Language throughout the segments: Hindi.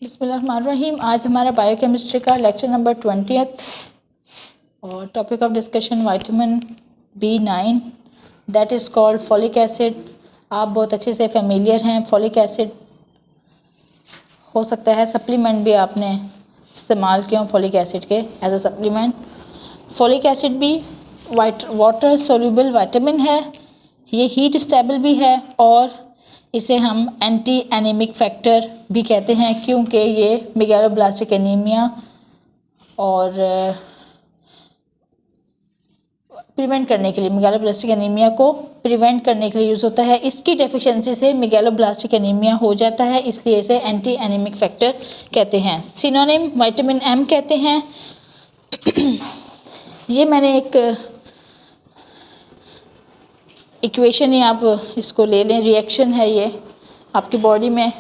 बिस्मिल्लाहिर्रहमानिर्रहीम। आज हमारा बायोकेमिस्ट्री का लेक्चर नंबर 20th और topic of discussion vitamin B9 that is called folic acid. आप बहुत अच्छे से फेमिलियर हैं। फॉलिक एसिड हो सकता है सप्लीमेंट भी आपने इस्तेमाल किया फॉलिक एसिड के as a supplement. Folic acid भी वाटर सोल्यूबल विटामिन है, ये हीट स्टेबल भी है और इसे हम एंटी एनीमिक फैक्टर भी कहते हैं क्योंकि ये मेगालोब्लास्टिक एनीमिया और प्रिवेंट करने के लिए मेगालोब्लास्टिक एनीमिया को प्रिवेंट करने के लिए यूज़ होता है। इसकी डेफिशिएंसी से मेगालोब्लास्टिक एनीमिया हो जाता है, इसलिए इसे एंटी एनीमिक फैक्टर कहते हैं। सिनोनिम विटामिन M कहते हैं। ये मैंने एक इक्वेशन ही आप इसको ले लें, रिएक्शन है ये आपकी बॉडी में।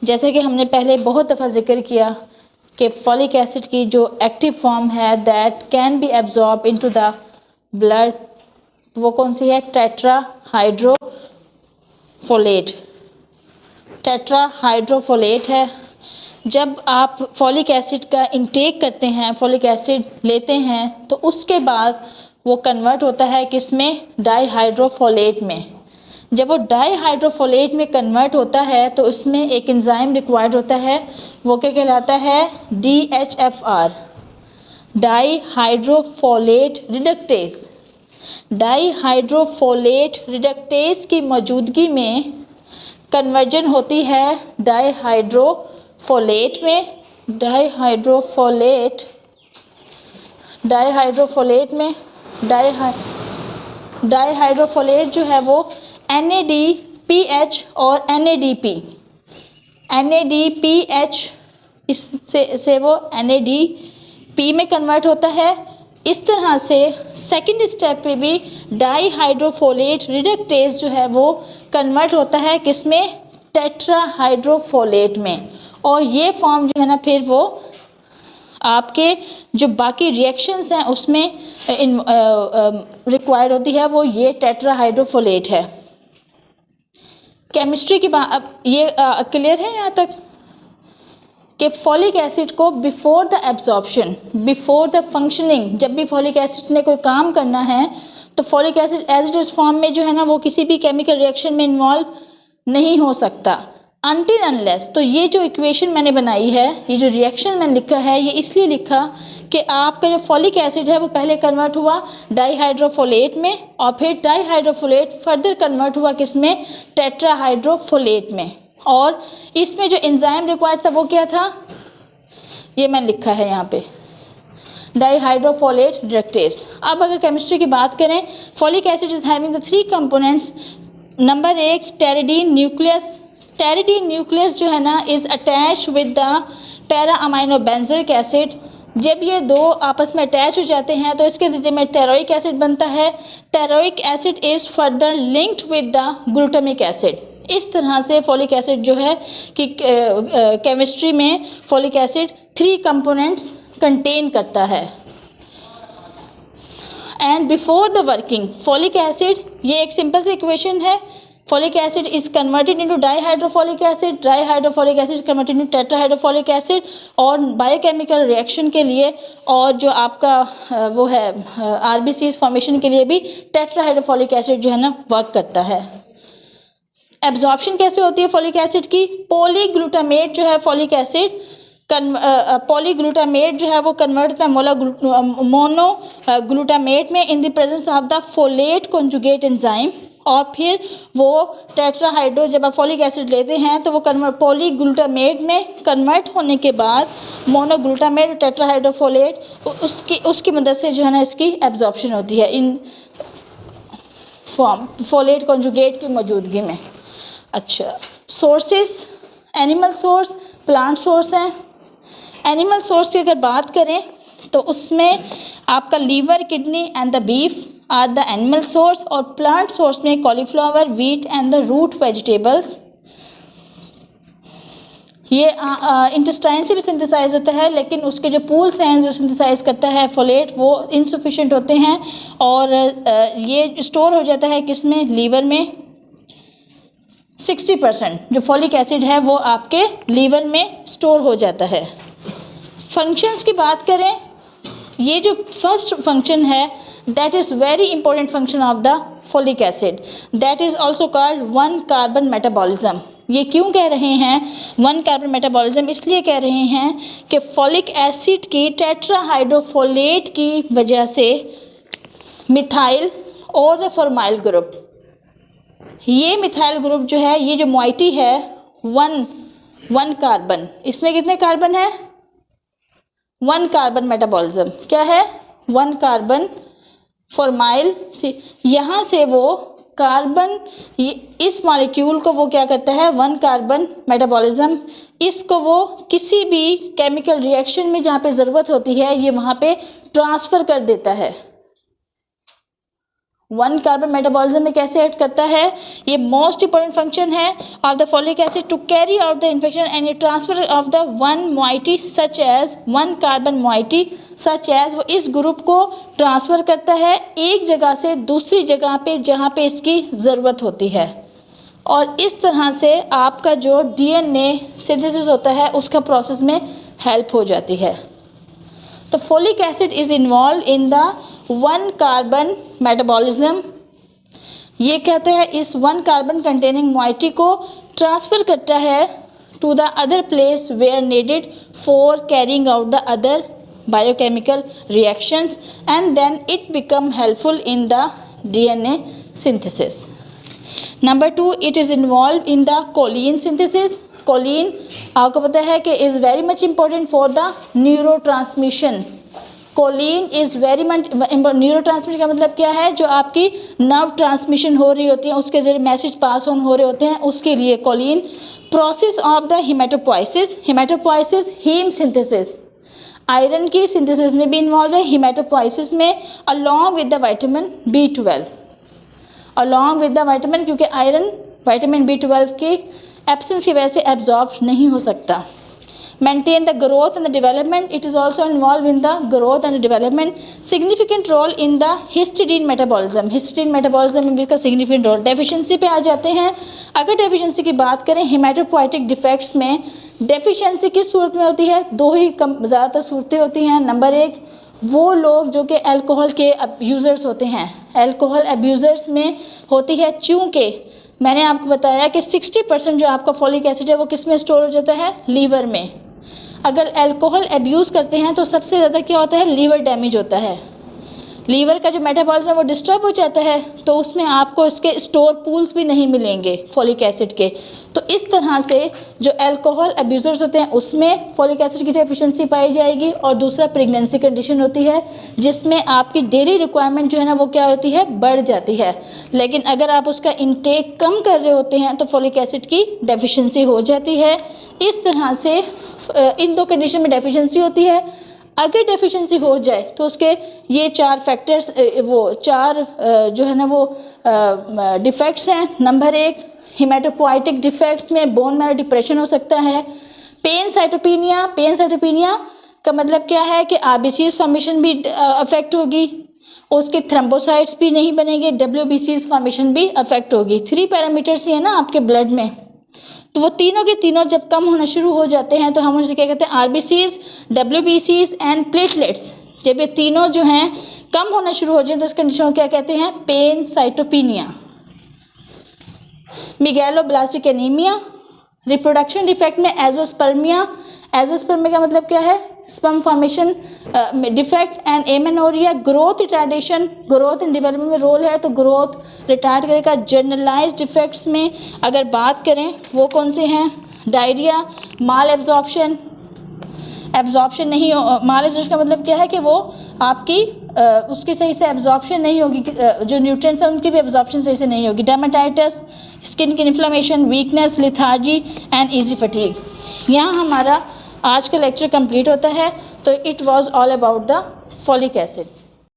जैसे कि हमने पहले बहुत दफ़ा जिक्र किया कि फॉलिक एसिड की जो एक्टिव फॉर्म है that can be absorb into the blood, वो कौन सी है? टेट्राहाइड्रोफोलेट। टेट्राहाइड्रोफोलेट है। जब आप फॉलिक एसिड का इंटेक करते हैं, फॉलिक एसिड लेते हैं, तो उसके बाद वो कन्वर्ट होता है किसमें? डाईहाइड्रोफोलेट में। जब वो डाईहाइड्रोफोलेट में कन्वर्ट होता है तो इसमें एक एंजाइम रिक्वायर्ड होता है, वो क्या कहलाता है? DHFR, dihydrofolate reductase. Dihydrofolate reductase की मौजूदगी में कन्वर्जन होती है डाईहाइड्रोफोलेट में। डाईहाइड्रोफोलेट जो है वो NADPH और NADPH इससे वो NADP में कन्वर्ट होता है। इस तरह से सेकंड स्टेप पे भी डाईहाइड्रोफोलेट रिडक्टेस जो है वो कन्वर्ट होता है किसमें? टेट्राहाइड्रोफोलेट में। और ये फॉर्म जो है ना फिर वो आपके जो बाकी रिएक्शंस हैं उसमें रिक्वायर्ड होती है, वो ये टेट्राहाइड्रोफोलेट है। केमिस्ट्री की बात अब ये क्लियर है यहाँ तक कि फॉलिक एसिड को before the absorption, before the functioning, जब भी फॉलिक एसिड ने कोई काम करना है तो folic acid as it is form में जो है ना वो किसी भी केमिकल रिएक्शन में इन्वॉल्व नहीं हो सकता अनटिल अनलेस। तो ये जो इक्वेशन मैंने बनाई है, ये जो रिएक्शन मैंने लिखा है, ये इसलिए लिखा कि आपका जो फॉलिक एसिड है वो पहले कन्वर्ट हुआ डाईहाइड्रोफोलेट में और फिर डाईहाइड्रोफोलेट फर्दर कन्वर्ट हुआ किसमें? टेट्राहाइड्रोफोलेट में। और इसमें जो एंजाइम रिक्वायर्ड था वो क्या था? ये मैंने लिखा है यहाँ पे, डाईहाइड्रोफोलेट रिडक्टेस। अब अगर केमिस्ट्री की बात करें, folic acid is having the 3 components. Number 1 pteridine nucleus. Pteridine nucleus जो है ना is attach with the para amino benzoic acid. जब ये दो आपस में अटैच हो जाते हैं तो इसके नतीजे में टेरोइक एसिड बनता है। Pteroic acid is further linked with the glutamic acid. इस तरह से फॉलिक एसिड जो है कि केमिस्ट्री में फॉलिक एसिड 3 कंपोनेंट्स कंटेन करता है। And before the working folic acid, ये एक सिंपल सी इक्वेशन है, folic acid is converted into dihydrofolic acid, dihydrofolic acid converted into tetrahydrofolic acid. और बायोकेमिकल रिएक्शन के लिए और जो आपका वो है RBCs फॉर्मेशन के लिए भी टेट्राहाइड्रोफोलिक एसिड जो है ना वर्क करता है। एब्जॉर्प्शन कैसे होती है फॉलिक एसिड की? पॉलीग्लूटामेट जो है फॉलिक एसिड पॉलीग्लूटामेट जो है वो कन्वर्ट होता है मोनोग्लूटामेट में in the presence of the folate conjugate enzyme. और फिर वो टेट्राहाइड्रो, जब आप फॉलिक एसिड लेते हैं तो वो पॉलीग्लूटामेट में कन्वर्ट होने के बाद मोनोग्लूटामेट टेट्राहाइड्रोफोलेट उसकी मदद से जो है ना इसकी एब्जॉर्प्शन होती है इन फॉर्म फोलेट कॉन्जुगेट की मौजूदगी में। अच्छा, sources, animal source, plant source हैं। एनिमल सोर्स की अगर बात करें तो उसमें आपका liver, kidney and the beef are the animal source. और प्लांट सोर्स में cauliflower, wheat and the root vegetables. ये इंटेस्टाइन से भी सिंथेसाइज होता है, लेकिन उसके जो पूल्स हैं जो सिंथेसाइज करता है फोलेट वो इनसफिशेंट होते हैं और ये स्टोर हो जाता है किसमें? लीवर में। 60% जो फॉलिक एसिड है वो आपके लीवर में स्टोर हो जाता है। फंक्शंस की बात करें, ये जो फर्स्ट फंक्शन है that is very important function of the folic acid, that is also called one carbon metabolism. ये क्यों कह रहे हैं वन कार्बन मेटाबॉलिज्म? इसलिए कह रहे हैं कि फॉलिक एसिड की टेट्राहाइड्रोफोलेट की वजह से मिथाइल और द फॉर्माइल ग्रुप, ये मिथाइल ग्रुप जो है, ये जो मोइटी है वन कार्बन, इसमें कितने कार्बन है? One carbon metabolism. क्या है? वन कार्बन फॉर्माइल से, यहाँ से वो कार्बन, इस मॉलिक्यूल को वो क्या करता है? वन कार्बन मेटाबॉलिज्म, इसको वो किसी भी केमिकल रिएक्शन में जहाँ पे ज़रूरत होती है ये वहाँ पे ट्रांसफ़र कर देता है। वन कार्बन मेटाबॉलिज्म में कैसे एक्ट करता है? ये मोस्ट इंपॉर्टेंट फंक्शन है of the folic acid to carry out the infection and transfer of the one moiety such as one carbon moiety such as, वो इस ग्रुप को ट्रांसफ़र करता है एक जगह से दूसरी जगह पे जहाँ पे इसकी ज़रूरत होती है, और इस तरह से आपका जो DNA सिंथेसिस होता है उसका प्रोसेस में हेल्प हो जाती है। तो folic acid is involve in the one carbon metabolism. ये कहते हैं इस वन कार्बन कंटेनिंग मोइटी को ट्रांसफ़र करता है to the other place where needed for carrying out the other biochemical reactions and then it become helpful in the DNA synthesis. Number 2, it is involved in the choline synthesis. Choline आपको पता है कि is very much important for the neurotransmission. Choline is very much important. Neurotransmission का मतलब क्या है? जो आपकी नर्व ट्रांसमिशन हो रही होती है उसके जरिए मैसेज पास ऑन हो रहे होते हैं, उसके लिए choline. Process of the hematopoiesis. Hematopoiesis heme synthesis, iron की सिंथेसिस में भी इन्वॉल्व है, हिमेटोपोइसिस में, along with the vitamin B12, along with the vitamin, क्योंकि आयरन विटामिन B12 की एब्सेंस की वजह से एब्जॉर्ब नहीं हो सकता। Maintain the growth and the development, it is also involve in the growth and development. Significant role in the histidine metabolism, histidine metabolism में भी इसका सिग्निफिकेंट रोल। डेफिशिएंसी पे आ जाते हैं। अगर डेफिशिएंसी की बात करें हिमेटोपोइटिक डिफेक्ट्स में, डेफिशिएंसी किस सूरत में होती है? दो ही ज़्यादातर सूरतें होती हैं। नंबर एक, वो लोग जो कि अल्कोहल के अब्यूज़र्स होते हैं, अल्कोहल अब्यूज़र्स में होती है, चूँकि मैंने आपको बताया कि 60% जो आपका फॉलिक एसिड है वो किस में स्टोर हो जाता है? लीवर में। अगर अल्कोहल अब्यूज़ करते हैं तो सबसे ज़्यादा क्या होता है? लीवर डैमेज होता है, लीवर का जो मेटाबॉलिज्म वो डिस्टर्ब हो जाता है, तो उसमें आपको इसके स्टोर पूल्स भी नहीं मिलेंगे फॉलिक एसिड के। तो इस तरह से जो अल्कोहल अब्यूज़र्स होते हैं उसमें फॉलिक एसिड की डेफिशिएंसी पाई जाएगी। और दूसरा प्रेगनेंसी कंडीशन होती है जिसमें आपकी डेली रिक्वायरमेंट जो है ना वो क्या होती है? बढ़ जाती है। लेकिन अगर आप उसका इंटेक कम कर रहे होते हैं तो फॉलिक एसिड की डेफिशिएंसी हो जाती है। इस तरह से इन दो कंडीशन में डेफिशिएंसी होती है। अगर डेफिशिएंसी हो जाए तो उसके ये चार फैक्टर्स, वो चार जो है ना वो डिफेक्ट्स हैं। नंबर एक, हिमेटोपोइटिक डिफेक्ट्स में बोन मैरो डिप्रेशन हो सकता है। पेनसाइटोपिनिया, पेनसाइटोपिनिया का मतलब क्या है कि आरबीसीज फॉर्मेशन भी अफेक्ट होगी, उसके थ्रोम्बोसाइट्स भी नहीं बनेंगे, डब्ल्यूबीसीज फॉर्मेशन भी अफेक्ट होगी। 3 पैरामीटर्स ही है ना आपके ब्लड में, तो वो तीनों के तीनों जब कम होना शुरू हो जाते हैं तो हम उनसे क्या कहते हैं? आरबीसीज, डब्ल्यूबीसीज एंड प्लेटलेट्स। जब ये तीनों जो हैं कम होना शुरू हो जाए तो इस कंडीशन को क्या कहते हैं? Pancytopenia. Megaloblastic anaemia, reproduction defect में एजोस्पर्मिया, एजोस्पर्मिया का मतलब क्या है? Sperm formation defect and amenorrhoea. Growth retardation, growth and development में रोल है तो ग्रोथ रिटार्ड करेगा। जनरलाइज्ड डिफेक्ट्स में अगर बात करें वो कौन से हैं? डायरिया, माल एब्जॉर्प्शन, एब्जॉर्प्शन नहीं हो, माल एब्जॉर्प्शन का मतलब क्या है कि वो आपकी उसकी सही से एब्जॉर्प्शन नहीं होगी, जो न्यूट्रिएंट्स हैं उनकी भी एब्जॉर्प्शन सही से नहीं होगी। डर्मेटाइटिस, स्किन की inflammation, weakness, lethargy and easy fatigue. यहाँ हमारा आज का लेक्चर कंप्लीट होता है। तो it was all about the folic acid.